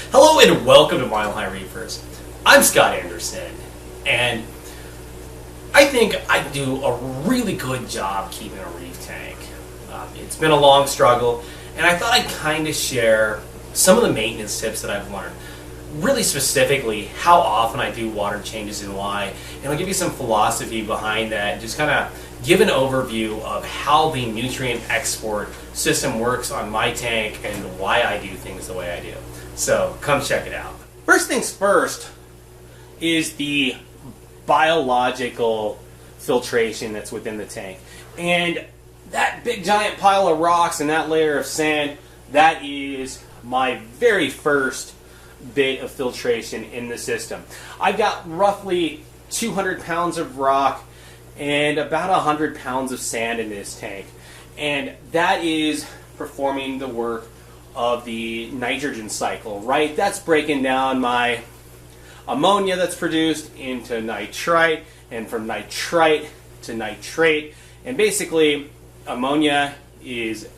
Hello and welcome to Mile High Reefers. I'm Scott Anderson, and I think I do a really good job keeping a reef tank. It's been a long struggle, and I thought I'd kind of share some of the maintenance tips that I've learned. Really specifically, how often I do water changes and why, and I'll give you some philosophy behind that, just kind of give an overview of how the nutrient export system works on my tank and why I do things the way I do. So come check it out. First things first is the biological filtration that's within the tank. And that big giant pile of rocks and that layer of sand, that is my very first bit of filtration in the system. I've got roughly 200 pounds of rock and about 100 pounds of sand in this tank. And that is performing the work of the nitrogen cycle, right? That's breaking down my ammonia that's produced into nitrite, and from nitrite to nitrate. And basically, ammonia is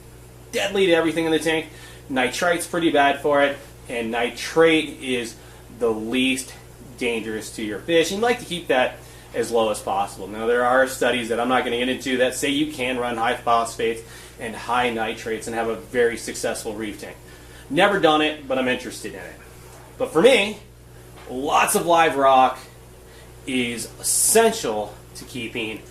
deadly to everything in the tank. Nitrite's pretty bad for it, and nitrate is the least dangerous to your fish. And you like to keep that as low as possible. Now, there are studies that I'm not going to get into that say you can run high phosphates and high nitrates and have a very successful reef tank. Never done it, but I'm interested in it. But for me, lots of live rock is essential to keeping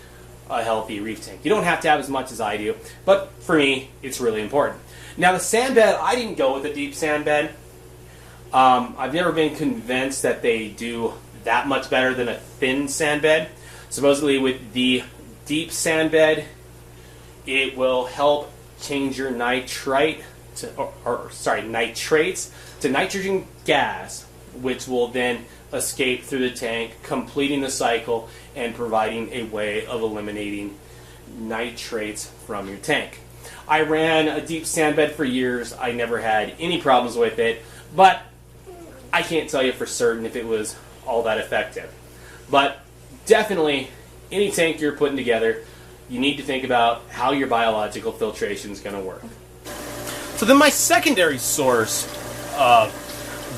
a healthy reef tank. You don't have to have as much as I do, but for me, it's really important. Now, the sand bed, I didn't go with a deep sand bed. I've never been convinced that they do that much better than a thin sand bed. Supposedly with the deep sand bed, it will help change your nitrates to nitrogen gas, which will then escape through the tank, completing the cycle and providing a way of eliminating nitrates from your tank. I ran a deep sand bed for years. I never had any problems with it, but I can't tell you for certain if it was all that effective. But definitely, any tank you're putting together, you need to think about how your biological filtration is going to work. So then my secondary source of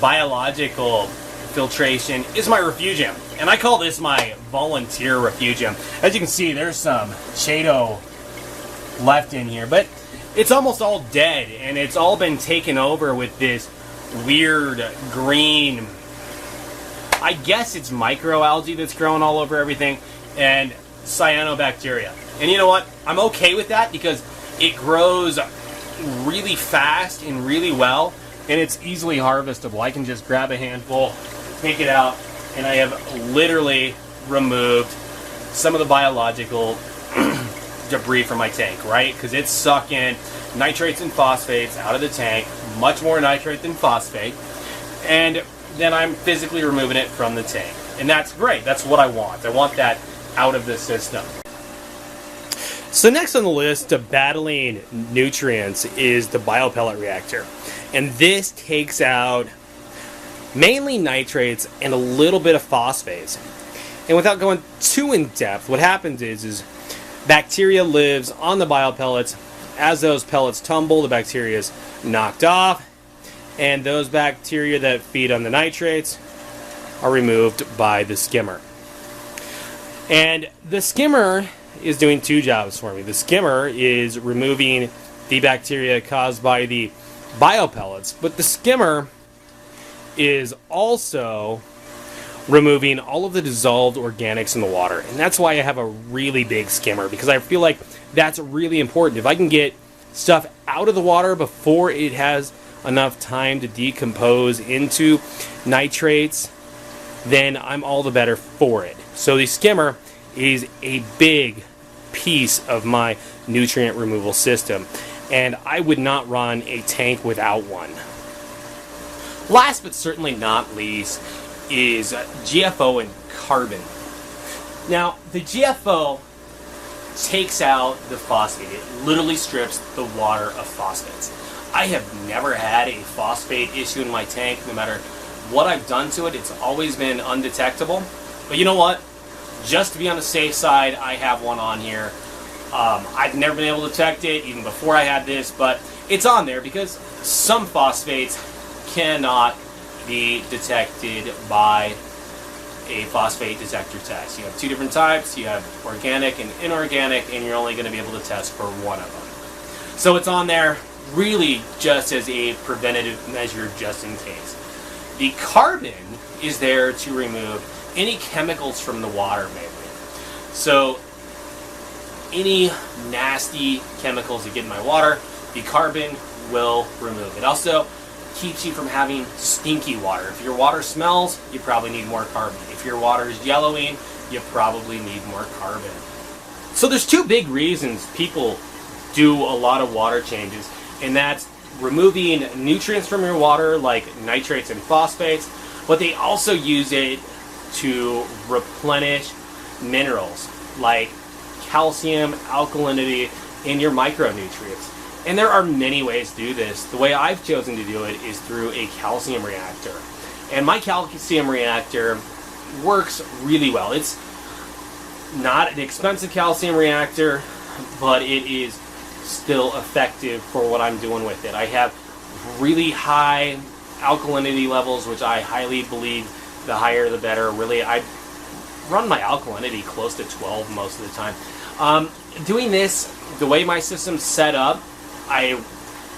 biological filtration is my Refugium. And I call this my volunteer Refugium. As you can see, there's some Chaeto left in here, but it's almost all dead, and it's all been taken over with this weird green, I guess it's microalgae that's growing all over everything, and cyanobacteria. And you know what? I'm okay with that because it grows really fast and really well, and it's easily harvestable. I can just grab a handful, take it out, and I have literally removed some of the biological debris from my tank, right? Because it's sucking nitrates and phosphates out of the tank, much more nitrate than phosphate, and then I'm physically removing it from the tank. And that's great. That's what I want. I want that out of the system. So next on the list of battling nutrients is the Pellet Reactor. And this takes out mainly nitrates and a little bit of phosphates. And without going too in depth, what happens is bacteria lives on the biopellets. As those pellets tumble, the bacteria is knocked off, and those bacteria that feed on the nitrates are removed by the skimmer. And the skimmer is doing two jobs for me. The skimmer is removing the bacteria caused by the biopellets, but the skimmer is also removing all of the dissolved organics in the water. And that's why I have a really big skimmer, because I feel like that's really important. If I can get stuff out of the water before it has enough time to decompose into nitrates, then I'm all the better for it. So the skimmer is a big piece of my nutrient removal system, and I would not run a tank without one. Last but certainly not least is GFO and carbon. Now, the GFO takes out the phosphate. It literally strips the water of phosphates. I have never had a phosphate issue in my tank. No matter what I've done to it, it's always been undetectable. But you know what? Just to be on the safe side, I have one on here. I've never been able to detect it even before I had this, but it's on there because some phosphates cannot be detected by a phosphate detector test. You have two different types. You have organic and inorganic, and you're only going to be able to test for one of them. So it's on there really just as a preventative measure, just in case. The carbon is there to remove any chemicals from the water, mainly. So any nasty chemicals that get in my water, the carbon will remove. It also keeps you from having stinky water. If your water smells, you probably need more carbon. If your water is yellowing, you probably need more carbon. So there's two big reasons people do a lot of water changes, and that's removing nutrients from your water like nitrates and phosphates, but they also use it to replenish minerals like calcium, alkalinity, and your micronutrients. And there are many ways to do this. The way I've chosen to do it is through a calcium reactor. And my calcium reactor works really well. It's not an expensive calcium reactor, but it is still effective for what I'm doing with it. I have really high alkalinity levels, which I highly believe the higher the better. Really, I run my alkalinity close to 12 most of the time. Doing this, the way my system's set up, I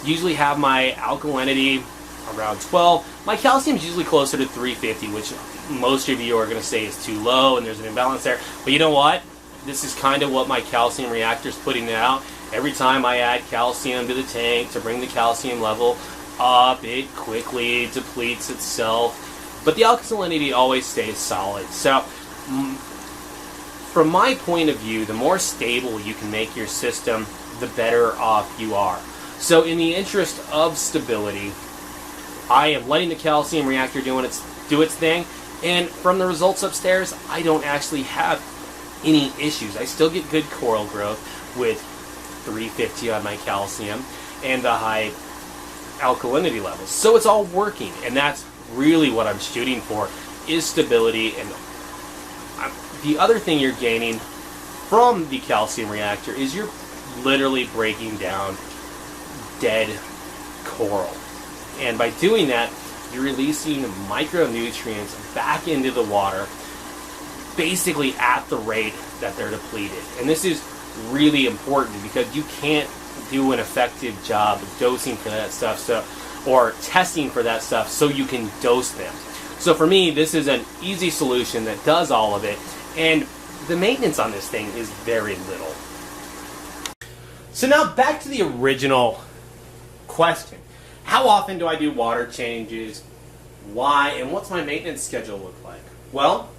usually have my alkalinity around 12. My calcium is usually closer to 350, which most of you are going to say is too low, and there's an imbalance there. But you know what? This is kind of what my calcium reactor is putting out. Every time I add calcium to the tank to bring the calcium level up, it quickly depletes itself. But the alkalinity always stays solid. So from my point of view, the more stable you can make your system, the better off you are. So in the interest of stability, I am letting the calcium reactor do its thing, and from the results upstairs, I don't actually have any issues. I still get good coral growth with 350 on my calcium and the high alkalinity levels. So it's all working, and that's really what I'm shooting for, is stability. And the other thing you're gaining from the calcium reactor is you're literally breaking down dead coral. And by doing that, you're releasing micronutrients back into the water, basically at the rate that they're depleted. And this is really important because you can't do an effective job of dosing for that stuff, or testing for that stuff, so you can dose them. So for me, this is an easy solution that does all of it, and the maintenance on this thing is very little. So now back to the original question. How often do I do water changes? Why? And what's my maintenance schedule look like? Well,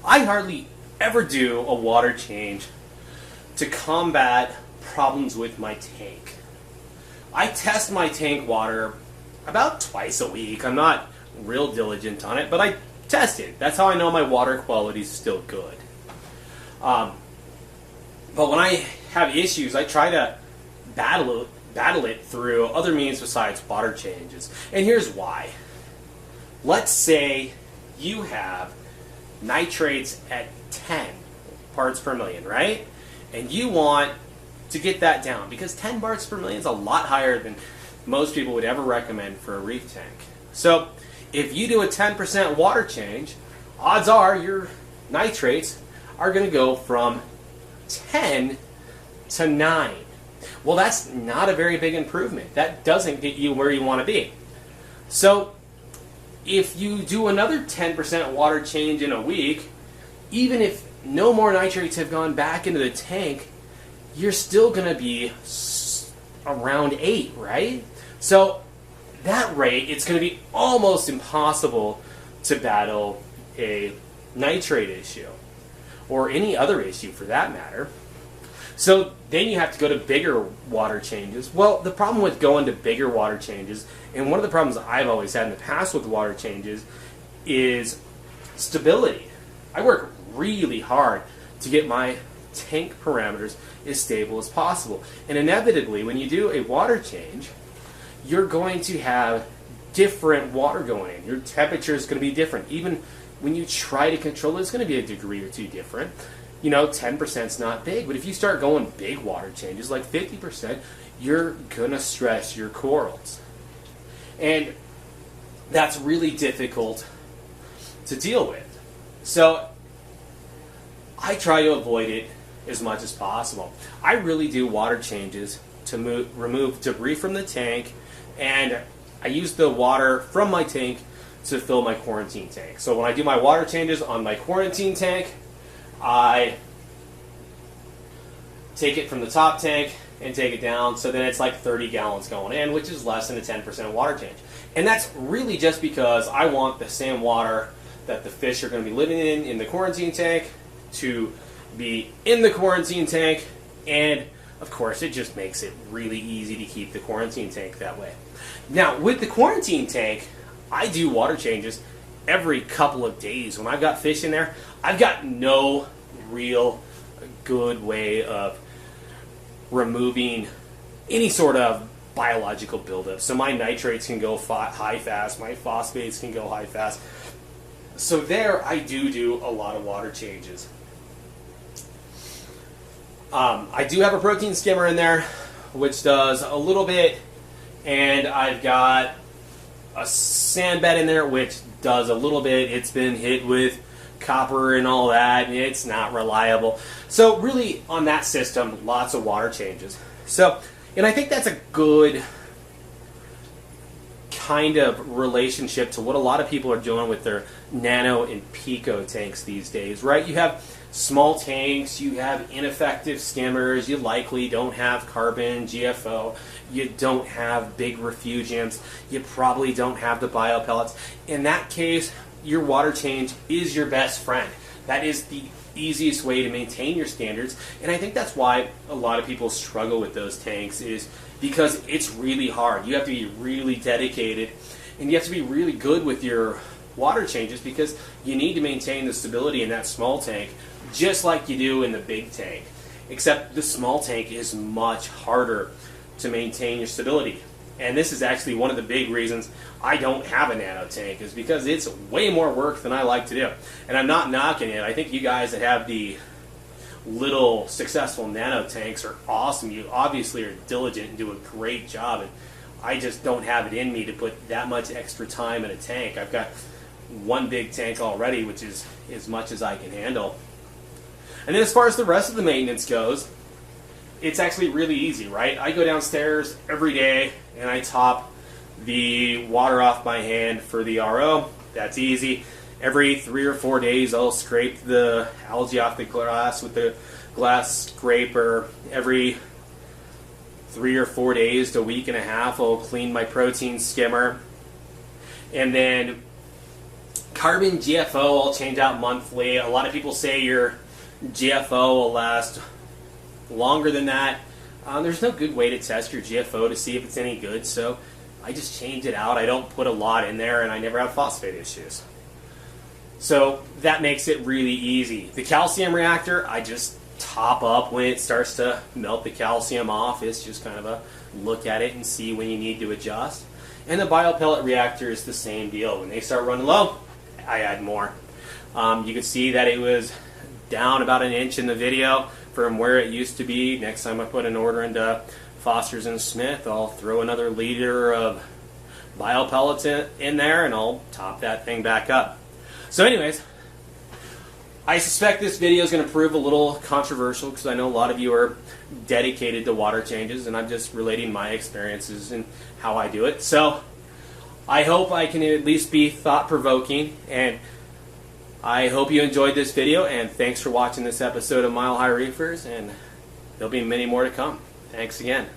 I hardly ever do a water change to combat problems with my tank. I test my tank water about twice a week. I'm not real diligent on it, but I test it. That's how I know my water quality is still good. But when I have issues, I try to battle it through other means besides water changes. And here's why. Let's say you have nitrates at 10 parts per million, right? And you want to get that down, because 10 parts per million is a lot higher than most people would ever recommend for a reef tank. So if you do a 10% water change, odds are your nitrates are going to go from 10 to 9. Well, that's not a very big improvement. That doesn't get you where you want to be. So if you do another 10% water change in a week, even if no more nitrates have gone back into the tank, you're still going to be around 8, right? So that rate, it's going to be almost impossible to battle a nitrate issue, or any other issue for that matter. So then you have to go to bigger water changes. Well, the problem with going to bigger water changes, and one of the problems I've always had in the past with water changes, is stability. I work really hard to get my tank parameters as stable as possible. And inevitably, when you do a water change, you're going to have different water going in. Your temperature is going to be different. Even when you try to control it, it's going to be a degree or two different. 10% is not big, but if you start going big water changes, like 50%, you're going to stress your corals. And that's really difficult to deal with. So I try to avoid it as much as possible. I really do water changes to remove debris from the tank, and I use the water from my tank to fill my quarantine tank. So when I do my water changes on my quarantine tank, I take it from the top tank and take it down, so then it's like 30 gallons going in, which is less than a 10% water change. And that's really just because I want the same water that the fish are going to be living in the quarantine tank to be in the quarantine tank, and of course it just makes it really easy to keep the quarantine tank that way. Now with the quarantine tank, I do water changes every couple of days. When I've got fish in there, I've got no real good way of removing any sort of biological buildup. So my nitrates can go high fast, my phosphates can go high fast. So there I do a lot of water changes. I do have a protein skimmer in there, which does a little bit, and I've got a sand bed in there, which does a little bit. It's been hit with copper and all that, and it's not reliable. So really, on that system, lots of water changes. So, and I think that's a good kind of relationship to what a lot of people are doing with their nano and pico tanks these days, right? You have small tanks, you have ineffective skimmers, you likely don't have carbon, GFO, you don't have big refugiums, you probably don't have the biopellets. In that case, your water change is your best friend. That is the easiest way to maintain your standards, and I think that's why a lot of people struggle with those tanks, is because it's really hard. You have to be really dedicated, and you have to be really good with your water changes, because you need to maintain the stability in that small tank just like you do in the big tank, except the small tank is much harder to maintain your stability. And this is actually one of the big reasons I don't have a nano tank, is because it's way more work than I like to do. And I'm not knocking it. I think you guys that have the little successful nano tanks are awesome. You obviously are diligent and do a great job. And I just don't have it in me to put that much extra time in a tank. I've got one big tank already, which is as much as I can handle. And then as far as the rest of the maintenance goes, it's actually really easy, right? I go downstairs every day and I top the water off my hand for the RO. That's easy. Every 3 or 4 days I'll scrape the algae off the glass with the glass scraper. Every 3 or 4 days to a week and a half I'll clean my protein skimmer. And then carbon GFO I'll change out monthly. A lot of people say your GFO will last longer than that. There's no good way to test your GFO to see if it's any good, so I just change it out. I don't put a lot in there, and I never have phosphate issues. So that makes it really easy. The calcium reactor, I just top up when it starts to melt the calcium off. It's just kind of a look at it and see when you need to adjust. And the biopellet reactor is the same deal. When they start running low, I add more. You can see that it was down about 1 inch in the video from where it used to be. Next time I put an order into Foster's and Smith, I'll throw another liter of biopellets in there, and I'll top that thing back up. So anyways, I suspect this video is going to prove a little controversial, because I know a lot of you are dedicated to water changes, and I'm just relating my experiences and how I do it. So I hope I can at least be thought-provoking, and I hope you enjoyed this video, and thanks for watching this episode of Mile High Reefers, and there'll be many more to come. Thanks again.